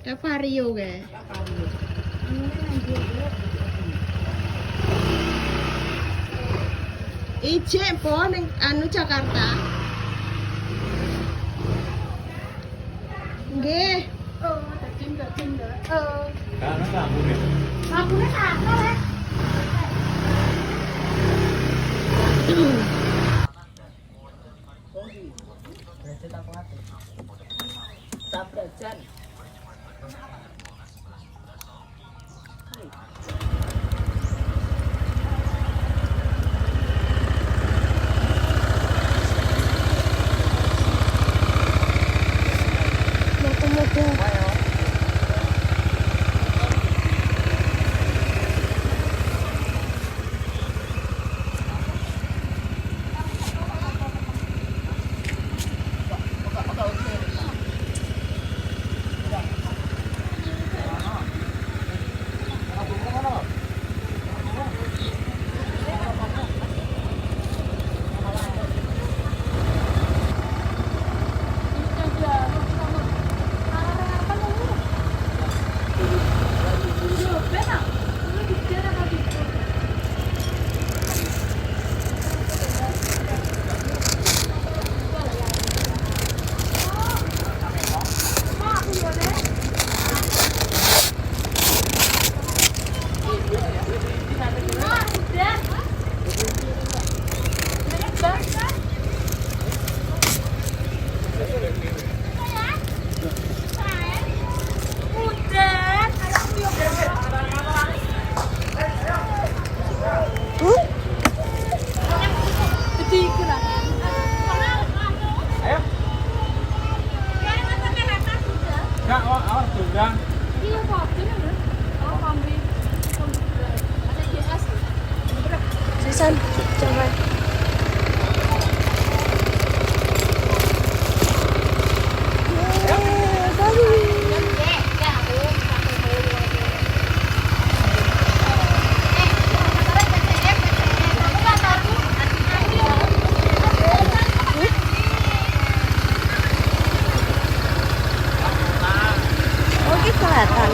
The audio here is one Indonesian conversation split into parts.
Cái Vario kìa. Ice po neng anu Jakarta. Nggih. Oh, tercing. Karena kamu nih. Sabunnya sama lah. Sisan, jangan. Oke, kelihatan.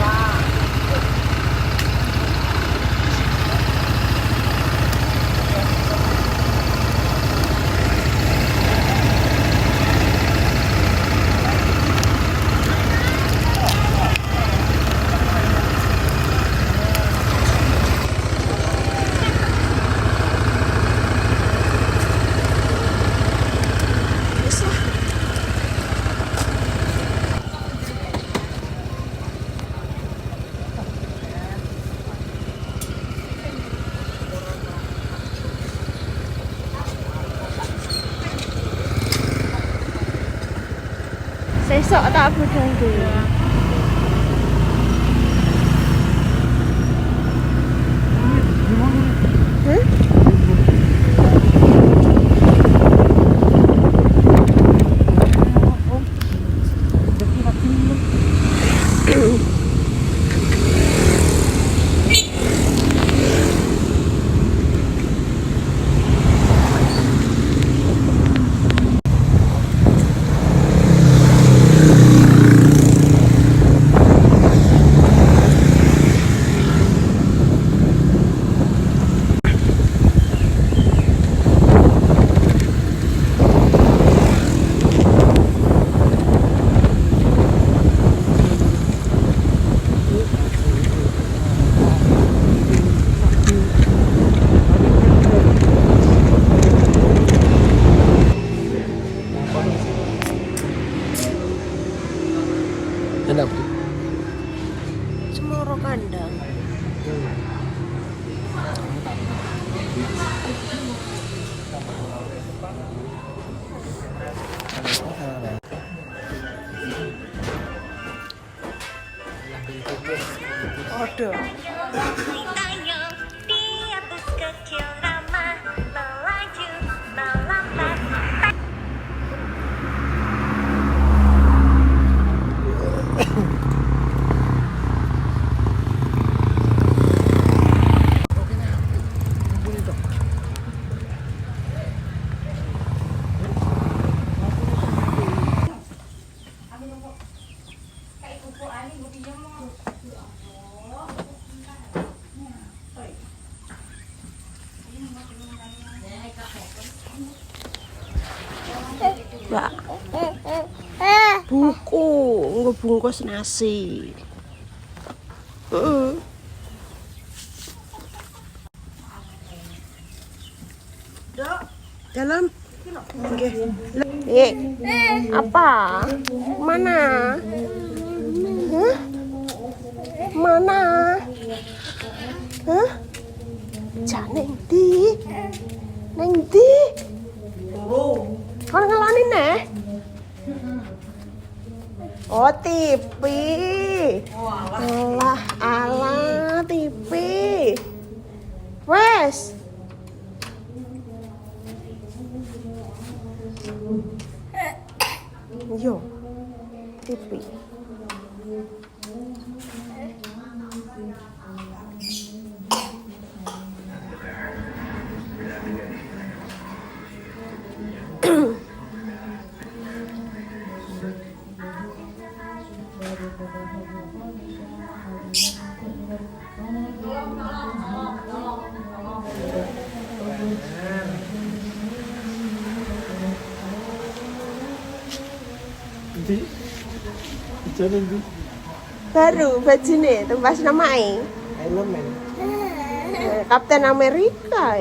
Sesok tak budang dulu. Enak. Cemoro kandang. Waduh. Mbak. Buku ngebungkus nasi. Dalam. Apa? Mana? Hah? Mana? Hah? Neng di. Neng di. Kon ngeloni neh. Oh, TV. Alah, TV. Wes. Yo. TV. Di jalan di Baru bajine tembas namae. Iron Man. Kapten Amerika.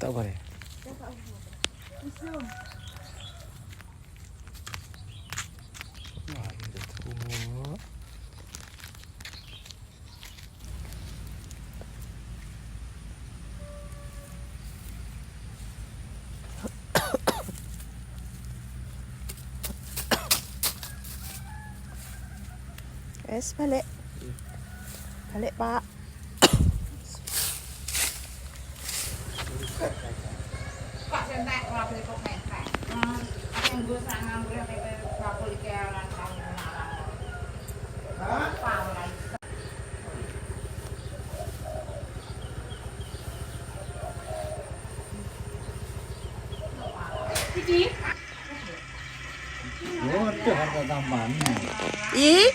Tak boleh. Wah, ini tua. Wes balik. Balik, Pak. Pak sentek ora beli kok sentek. Yang gue sangat ngurus itu bakul ikeran kamu nalar. Iki. Oh, ada harga tambahannya. Ih.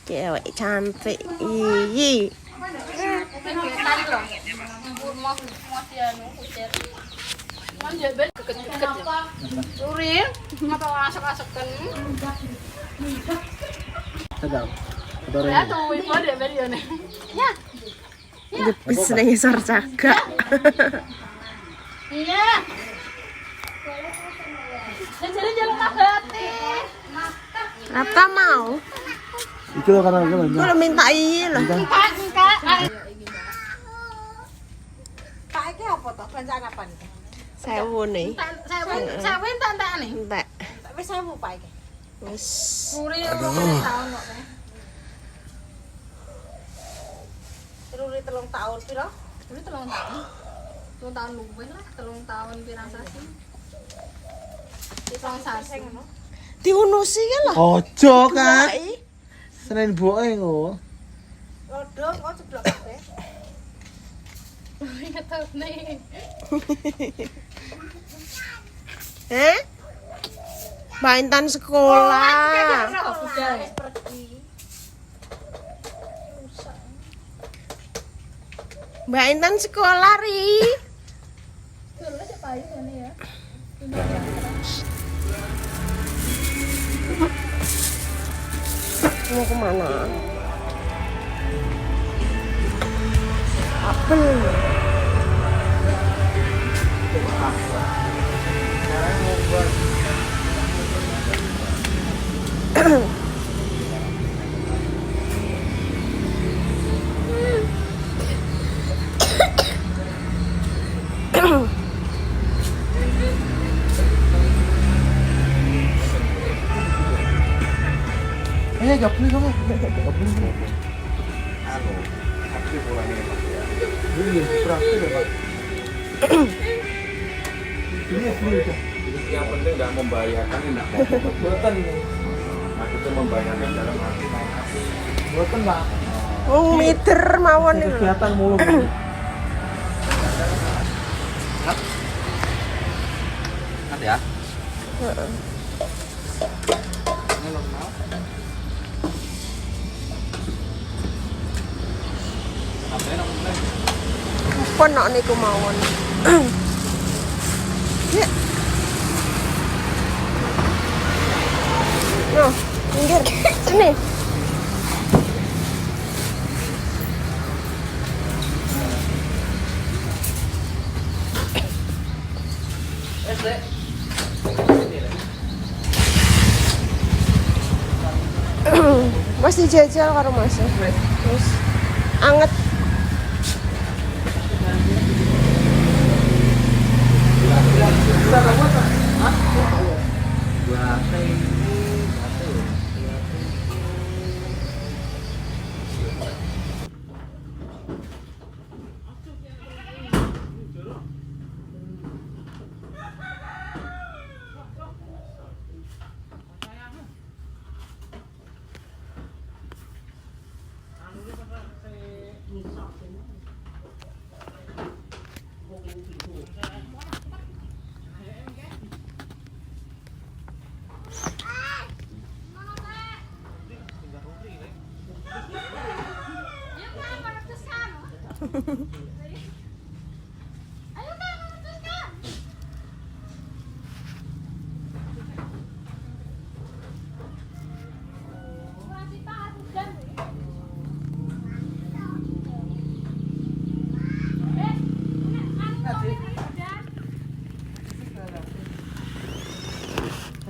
Cewek cantik. Ih. Urin, ngapa asek-aseken? Sedap. Ya tuh, ibu ada video nih. Ya. Lebis nang isor cagak. Iya. Jadi jalan hati. Apa mau? Itu lo karena gue Gue udah minta iya lah. Enggak. Pak iki apa toh? Belanjaan apa nih? Sewu nih. Saya winta entek nih. Entek. Wis 1000 Pak iki. Wes. Uri tahun kok. Ruri 3 tahun piro? Uri 3 tahun. 3 tahun luwih lah, 3 tahun pirang sasi. Pirang sasi ngono. Diunusi kan lah. Ojo kan. Duai. Senin boe ngo. Rodo kok ceblok kabeh. Ingat tuh nih. Mbak Intan sekolah. Pergi. Mbak Intan sekolah, Ri. Dulu siapa aja ini ya? Mau kemana? Apel. Gak beli kamu. Anu, aktif orangnya Pak ya. Beli praktis ya Pak. Beli udah. Yang penting nggak membahayakan, enggak mau. Buatan. Maksudnya membahayakan dalam arti Buatan Pak. Meter mawon itu. Kegiatan mulu. Kan ya? Heeh. Ini normal. Ponok niku mawon. Ya. Noh, minggir. Sini. Mas dijajal karo Mas. Terus anget.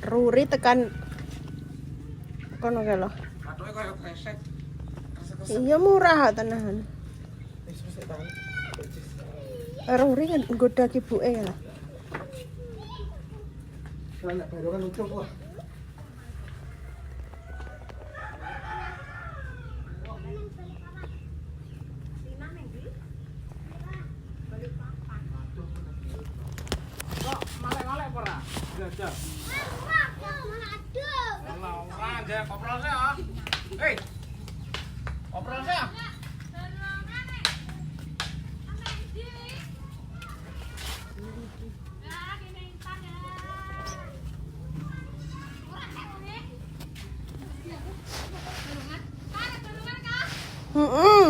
Ruri tekan kono kae lho. Matoke koyo kresek. Iya murah tenahan. Ruri kan nggoda ibuke ya. Banyak baru kan ucap wah. Malek-malek apa ora? Gajah. Ora aja koprolnya ah. Hei. Koprolnya.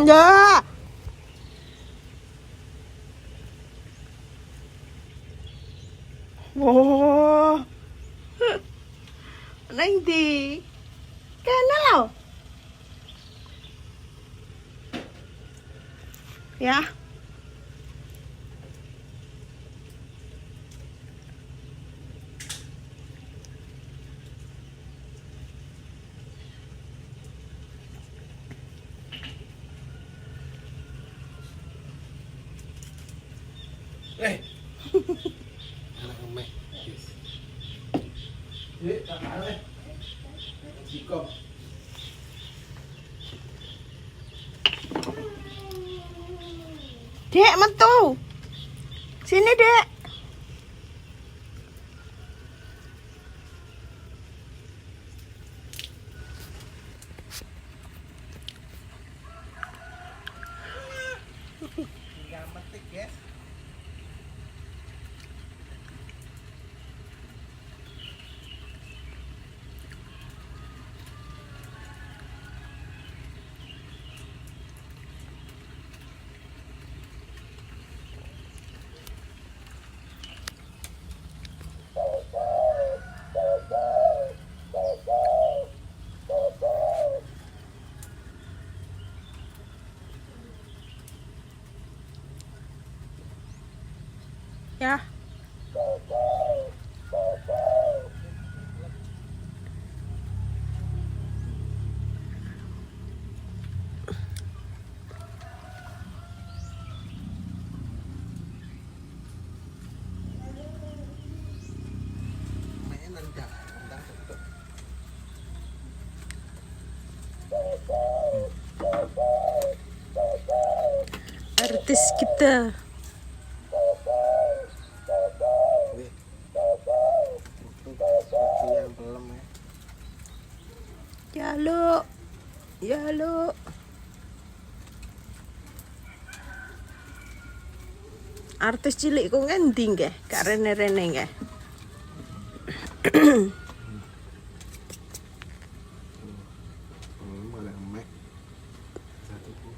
Ya. Wow. Nang di. Kena lo. Ya. Anak emeh. Tak ada. Sikop. Dek metu. Sini, Dek. Tinggal metik, guys. Ya. Mainan jangan tutup. Artis kita. Wih. Seperti yang belum ya. Ya lu. Ya lu. Artis cilik ku ngendi nggih? Gak rene-rene nggih. Boleh emek. Satu pun.